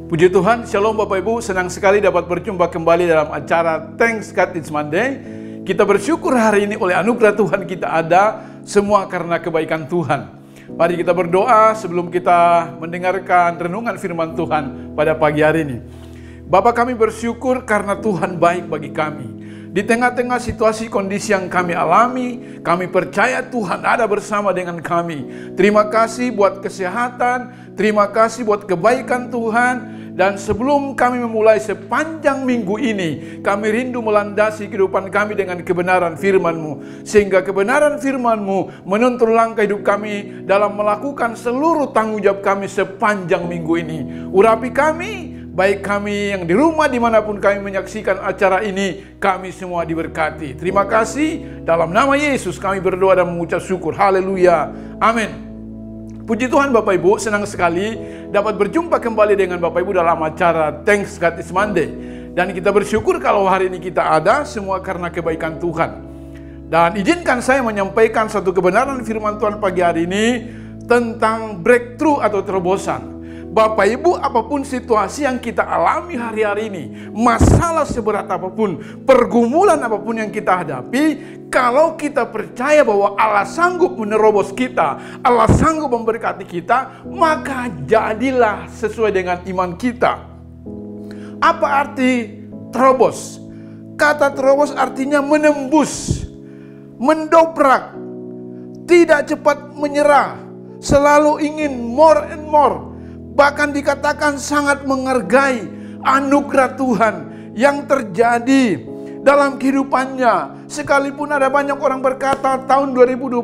Puji Tuhan, Shalom Bapak Ibu, senang sekali dapat berjumpa kembali dalam acara Thanks God It's Monday. Kita bersyukur hari ini oleh anugerah Tuhan kita ada, semua karena kebaikan Tuhan. Mari kita berdoa sebelum kita mendengarkan renungan firman Tuhan pada pagi hari ini. Bapa, kami bersyukur karena Tuhan baik bagi kami. Di tengah-tengah situasi kondisi yang kami alami, kami percaya Tuhan ada bersama dengan kami. Terima kasih buat kesehatan, terima kasih buat kebaikan Tuhan. Dan sebelum kami memulai sepanjang minggu ini, kami rindu melandasi kehidupan kami dengan kebenaran firman-Mu. Sehingga kebenaran firman-Mu menuntun langkah hidup kami dalam melakukan seluruh tanggung jawab kami sepanjang minggu ini. Urapi kami, baik kami yang di rumah dimanapun kami menyaksikan acara ini, kami semua diberkati. Terima kasih, dalam nama Yesus kami berdoa dan mengucap syukur. Haleluya, amin. Puji Tuhan Bapak Ibu, senang sekali dapat berjumpa kembali dengan Bapak Ibu dalam acara Thanks God It's Monday. Dan kita bersyukur kalau hari ini kita ada semua karena kebaikan Tuhan. Dan izinkan saya menyampaikan satu kebenaran firman Tuhan pagi hari ini tentang breakthrough atau terobosan. Bapak Ibu, apapun situasi yang kita alami hari-hari ini, masalah seberat apapun, pergumulan apapun yang kita hadapi, kalau kita percaya bahwa Allah sanggup menerobos kita, Allah sanggup memberkati kita, maka jadilah sesuai dengan iman kita. Apa arti terobos? Kata terobos artinya menembus, mendobrak, tidak cepat menyerah, selalu ingin more and more. Bahkan dikatakan sangat menghargai anugerah Tuhan yang terjadi dalam kehidupannya. Sekalipun ada banyak orang berkata tahun 2022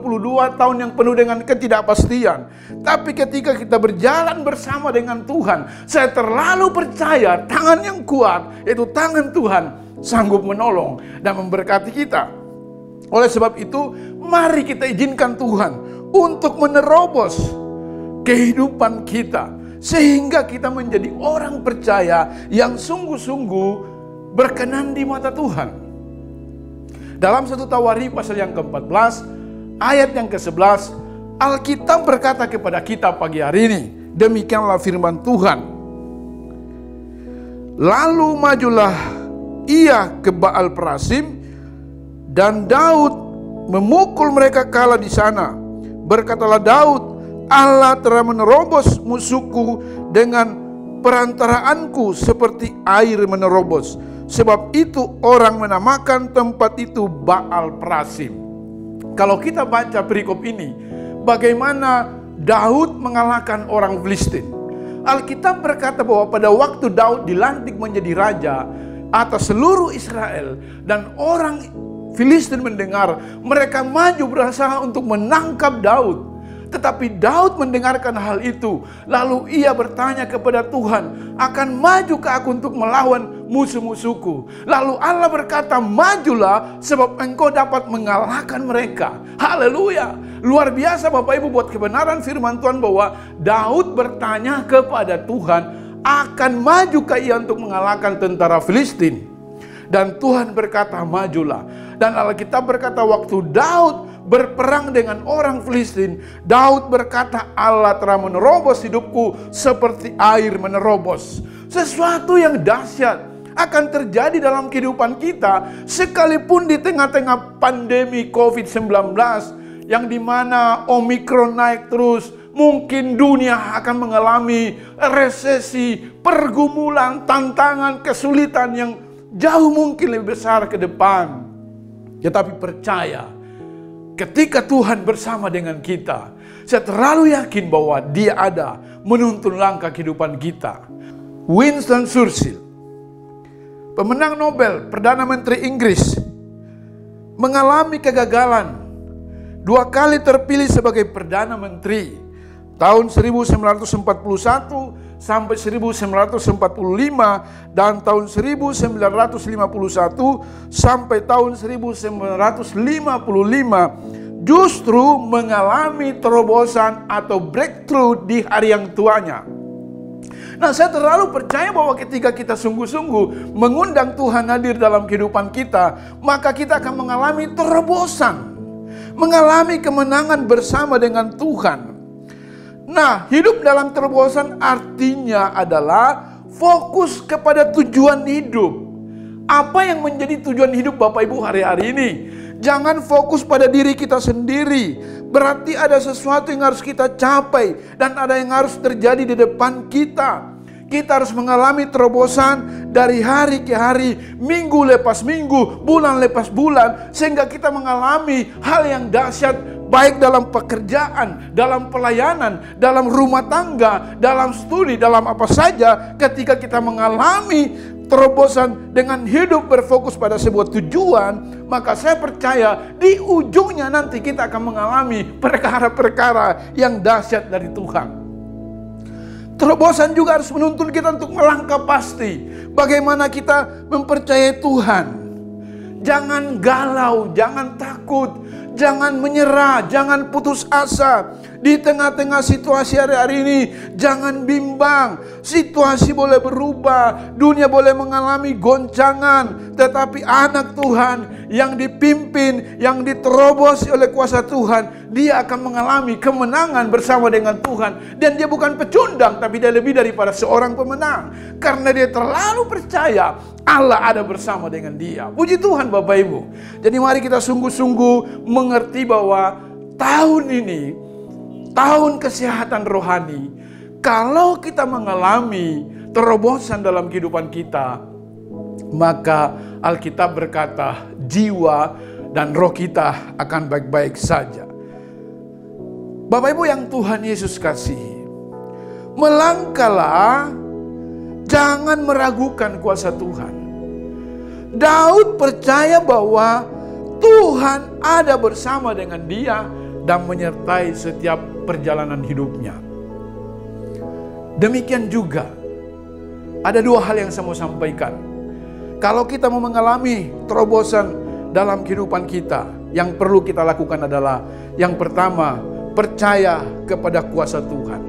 tahun yang penuh dengan ketidakpastian. Tapi ketika kita berjalan bersama dengan Tuhan, saya terlalu percaya tangan yang kuat, yaitu tangan Tuhan, sanggup menolong dan memberkati kita. Oleh sebab itu, mari kita izinkan Tuhan untuk menerobos kehidupan kita, sehingga kita menjadi orang percaya yang sungguh-sungguh berkenan di mata Tuhan. Dalam 1 Tawarikh pasal yang ke-14, ayat yang ke-11, Alkitab berkata kepada kita pagi hari ini, demikianlah firman Tuhan. Lalu majulah ia ke Baal Perasim, dan Daud memukul mereka kalah di sana. Berkatalah Daud, Allah telah menerobos musuhku dengan perantaraanku seperti air menerobos. Sebab itu orang menamakan tempat itu Baal Perasim. Kalau kita baca perikop ini, bagaimana Daud mengalahkan orang Filistin. Alkitab berkata bahwa pada waktu Daud dilantik menjadi raja atas seluruh Israel, dan orang Filistin mendengar, mereka maju berusaha untuk menangkap Daud. Tetapi Daud mendengarkan hal itu, lalu ia bertanya kepada Tuhan, akan majukah aku untuk melawan musuh-musuhku? Lalu Allah berkata, majulah sebab engkau dapat mengalahkan mereka. Haleluya. Luar biasa Bapak Ibu buat kebenaran firman Tuhan bahwa Daud bertanya kepada Tuhan, akan majukah ia untuk mengalahkan tentara Filistin? Dan Tuhan berkata, majulah. Dan Alkitab berkata waktu Daud berperang dengan orang Filistin, Daud berkata, Allah telah menerobos hidupku seperti air menerobos. Sesuatu yang dahsyat akan terjadi dalam kehidupan kita, sekalipun di tengah-tengah pandemi COVID-19, yang dimana Omikron naik terus. Mungkin dunia akan mengalami resesi, pergumulan, tantangan, kesulitan yang jauh mungkin lebih besar ke depan. Tetapi percaya, ketika Tuhan bersama dengan kita, saya terlalu yakin bahwa Dia ada menuntun langkah kehidupan kita. Winston Churchill, pemenang Nobel, Perdana Menteri Inggris, mengalami kegagalan. 2 kali terpilih sebagai Perdana Menteri. Tahun 1941 sampai 1945 dan tahun 1951 sampai tahun 1955 justru mengalami terobosan atau breakthrough di hari yang tuanya. Nah, saya terlalu percaya bahwa ketika kita sungguh-sungguh mengundang Tuhan hadir dalam kehidupan kita, maka kita akan mengalami terobosan, mengalami kemenangan bersama dengan Tuhan. Nah, hidup dalam terobosan artinya adalah fokus kepada tujuan hidup. Apa yang menjadi tujuan hidup Bapak Ibu hari-hari ini? Jangan fokus pada diri kita sendiri. Berarti ada sesuatu yang harus kita capai dan ada yang harus terjadi di depan kita. Kita harus mengalami terobosan dari hari ke hari, minggu lepas minggu, bulan lepas bulan, sehingga kita mengalami hal yang dahsyat, baik dalam pekerjaan, dalam pelayanan, dalam rumah tangga, dalam studi, dalam apa saja. Ketika kita mengalami terobosan dengan hidup berfokus pada sebuah tujuan, maka saya percaya di ujungnya nanti kita akan mengalami perkara-perkara yang dahsyat dari Tuhan. Terobosan juga harus menuntun kita untuk melangkah pasti. Bagaimana kita mempercayai Tuhan. Jangan galau, jangan takut, jangan menyerah, jangan putus asa. Di tengah-tengah situasi hari-hari ini, jangan bimbang. Situasi boleh berubah, dunia boleh mengalami goncangan, tetapi anak Tuhan yang dipimpin, yang diterobos oleh kuasa Tuhan, dia akan mengalami kemenangan bersama dengan Tuhan. Dan dia bukan pecundang, tapi dia lebih daripada seorang pemenang. Karena dia terlalu percaya Allah ada bersama dengan dia. Puji Tuhan Bapak Ibu. Jadi mari kita sungguh-sungguh mengerti bahwa tahun ini, tahun kesehatan rohani, kalau kita mengalami terobosan dalam kehidupan kita, maka Alkitab berkata jiwa dan roh kita akan baik-baik saja. Bapak Ibu yang Tuhan Yesus kasihi, melangkahlah, jangan meragukan kuasa Tuhan. Daud percaya bahwa Tuhan ada bersama dengan dia dan menyertai setiap perjalanan hidupnya. Demikian juga, ada dua hal yang saya mau sampaikan. Kalau kita mau mengalami terobosan dalam kehidupan kita, yang perlu kita lakukan adalah yang pertama, percaya kepada kuasa Tuhan.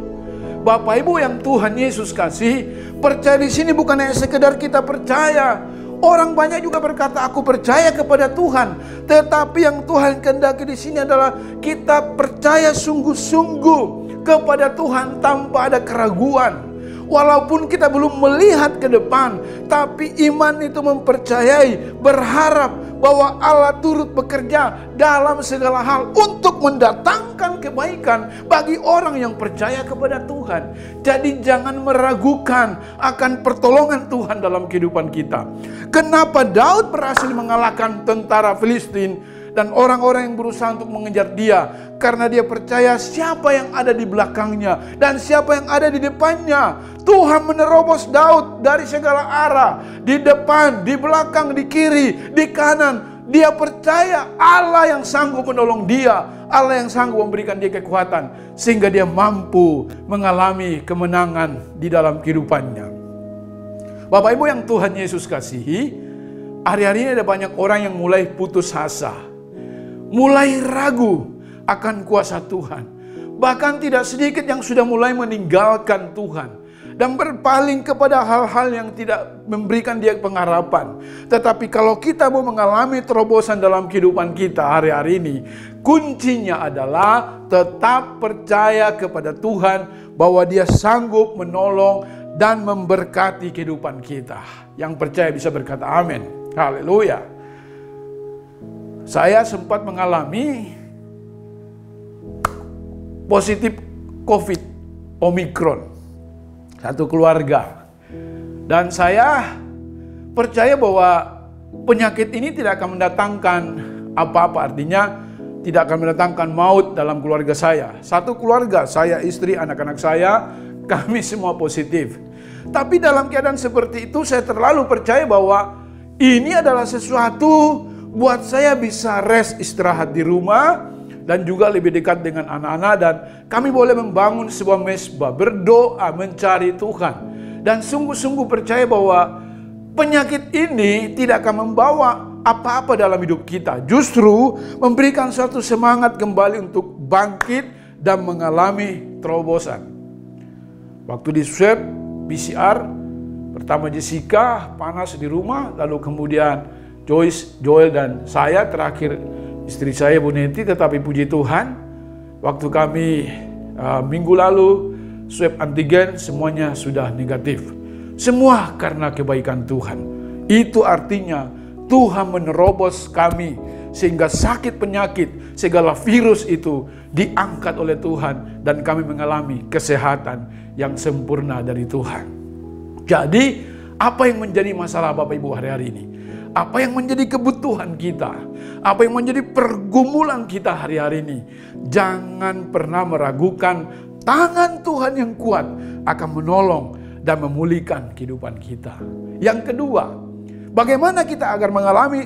Bapak Ibu yang Tuhan Yesus kasih, percaya di sini bukan hanya sekedar kita percaya. Orang banyak juga berkata, aku percaya kepada Tuhan. Tetapi yang Tuhan kehendaki di sini adalah kita percaya sungguh-sungguh kepada Tuhan tanpa ada keraguan. Walaupun kita belum melihat ke depan, tapi iman itu mempercayai, berharap bahwa Allah turut bekerja dalam segala hal untuk mendatangkan kebaikan bagi orang yang percaya kepada Tuhan. Jadi jangan meragukan akan pertolongan Tuhan dalam kehidupan kita. Kenapa Daud berhasil mengalahkan tentara Filistin dan orang-orang yang berusaha untuk mengejar dia? Karena dia percaya siapa yang ada di belakangnya dan siapa yang ada di depannya. Tuhan menerobos Daud dari segala arah, di depan, di belakang, di kiri, di kanan. Dia percaya Allah yang sanggup menolong dia, Allah yang sanggup memberikan dia kekuatan, sehingga dia mampu mengalami kemenangan di dalam kehidupannya. Bapak Ibu yang Tuhan Yesus kasihi, hari-hari ini ada banyak orang yang mulai putus asa, mulai ragu akan kuasa Tuhan. Bahkan tidak sedikit yang sudah mulai meninggalkan Tuhan dan berpaling kepada hal-hal yang tidak memberikan dia pengharapan. Tetapi kalau kita mau mengalami terobosan dalam kehidupan kita hari-hari ini, kuncinya adalah tetap percaya kepada Tuhan bahwa dia sanggup menolong dan memberkati kehidupan kita. Yang percaya bisa berkata amin. Haleluya. Saya sempat mengalami positif COVID Omikron, satu keluarga. Dan saya percaya bahwa penyakit ini tidak akan mendatangkan apa-apa. Artinya tidak akan mendatangkan maut dalam keluarga saya. Satu keluarga, saya, istri, anak-anak saya, kami semua positif. Tapi dalam keadaan seperti itu saya terlalu percaya bahwa ini adalah sesuatu buat saya bisa rest, istirahat di rumah, dan juga lebih dekat dengan anak-anak, dan kami boleh membangun sebuah mesbah, berdoa, mencari Tuhan. Dan sungguh-sungguh percaya bahwa penyakit ini tidak akan membawa apa-apa dalam hidup kita. Justru memberikan suatu semangat kembali untuk bangkit dan mengalami terobosan. Waktu di swab PCR, pertama Jessica panas di rumah, lalu kemudian Joyce, Joel, dan saya, terakhir istri saya Bu Neti. Tetapi puji Tuhan, waktu kami minggu lalu swab antigen semuanya sudah negatif. Semua karena kebaikan Tuhan. Itu artinya Tuhan menerobos kami sehingga sakit penyakit, segala virus itu diangkat oleh Tuhan dan kami mengalami kesehatan yang sempurna dari Tuhan. Jadi, apa yang menjadi masalah Bapak Ibu hari-hari ini? Apa yang menjadi kebutuhan kita? Apa yang menjadi pergumulan kita hari-hari ini? Jangan pernah meragukan tangan Tuhan yang kuat akan menolong dan memulihkan kehidupan kita. Yang kedua, bagaimana kita agar mengalami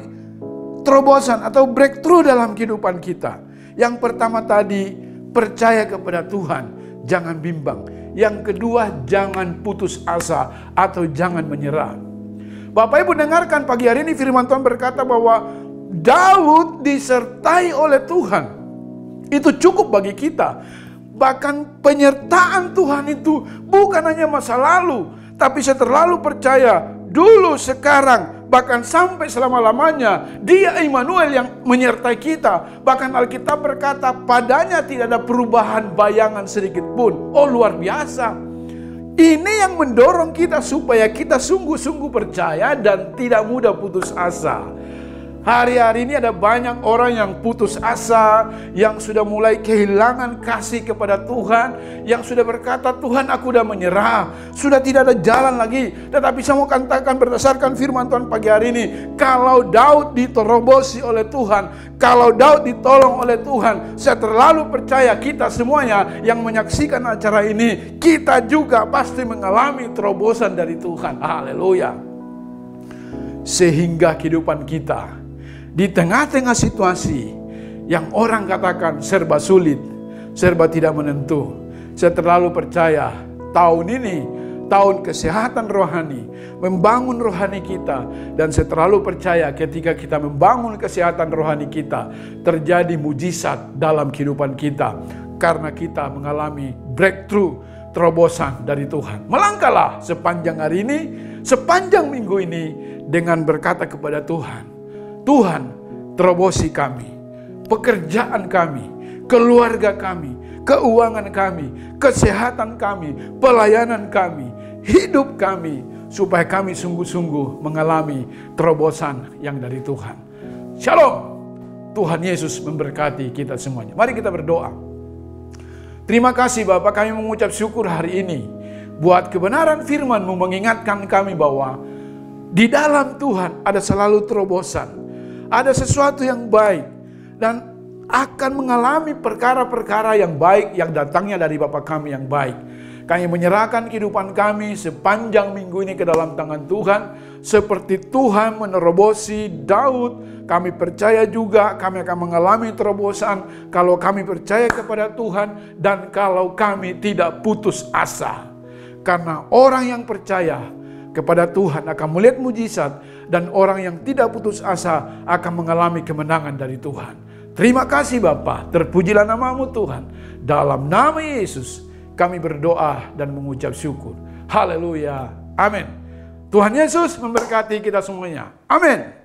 terobosan atau breakthrough dalam kehidupan kita? Yang pertama tadi, percaya kepada Tuhan, jangan bimbang. Yang kedua, jangan putus asa atau jangan menyerah. Bapak Ibu dengarkan pagi hari ini firman Tuhan berkata bahwa Daud disertai oleh Tuhan. Itu cukup bagi kita. Bahkan penyertaan Tuhan itu bukan hanya masa lalu, tapi saya terlalu percaya dulu, sekarang, bahkan sampai selama-lamanya Dia Immanuel yang menyertai kita. Bahkan Alkitab berkata padanya tidak ada perubahan bayangan sedikit pun. Oh, luar biasa. Ini yang mendorong kita supaya kita sungguh-sungguh percaya dan tidak mudah putus asa. Hari-hari ini ada banyak orang yang putus asa, yang sudah mulai kehilangan kasih kepada Tuhan, yang sudah berkata, Tuhan aku sudah menyerah, sudah tidak ada jalan lagi. Tetapi saya mau katakan berdasarkan firman Tuhan pagi hari ini, kalau Daud diterobosi oleh Tuhan, kalau Daud ditolong oleh Tuhan, saya terlalu percaya kita semuanya yang menyaksikan acara ini, kita juga pasti mengalami terobosan dari Tuhan. Haleluya. Sehingga kehidupan kita di tengah-tengah situasi yang orang katakan serba sulit, serba tidak menentu, saya terlalu percaya tahun ini tahun kesehatan rohani, membangun rohani kita, dan saya terlalu percaya ketika kita membangun kesehatan rohani kita, terjadi mujizat dalam kehidupan kita karena kita mengalami breakthrough, terobosan dari Tuhan. Melangkahlah sepanjang hari ini, sepanjang minggu ini dengan berkata kepada Tuhan, Tuhan, terobosi kami, pekerjaan kami, keluarga kami, keuangan kami, kesehatan kami, pelayanan kami, hidup kami, supaya kami sungguh-sungguh mengalami terobosan yang dari Tuhan. Shalom. Tuhan Yesus memberkati kita semuanya. Mari kita berdoa. Terima kasih Bapa, kami mengucap syukur hari ini buat kebenaran firman-Mu mengingatkan kami bahwa di dalam Tuhan ada selalu terobosan. Ada sesuatu yang baik dan akan mengalami perkara-perkara yang baik yang datangnya dari Bapa kami yang baik. Kami menyerahkan kehidupan kami sepanjang minggu ini ke dalam tangan Tuhan. Seperti Tuhan menerobosi Daud, kami percaya juga kami akan mengalami terobosan kalau kami percaya kepada Tuhan dan kalau kami tidak putus asa. Karena orang yang percaya kepada Tuhan akan melihat mujizat, dan orang yang tidak putus asa akan mengalami kemenangan dari Tuhan. Terima kasih Bapa, terpujilah nama-Mu Tuhan. Dalam nama Yesus kami berdoa dan mengucap syukur. Haleluya. Amin. Tuhan Yesus memberkati kita semuanya. Amin.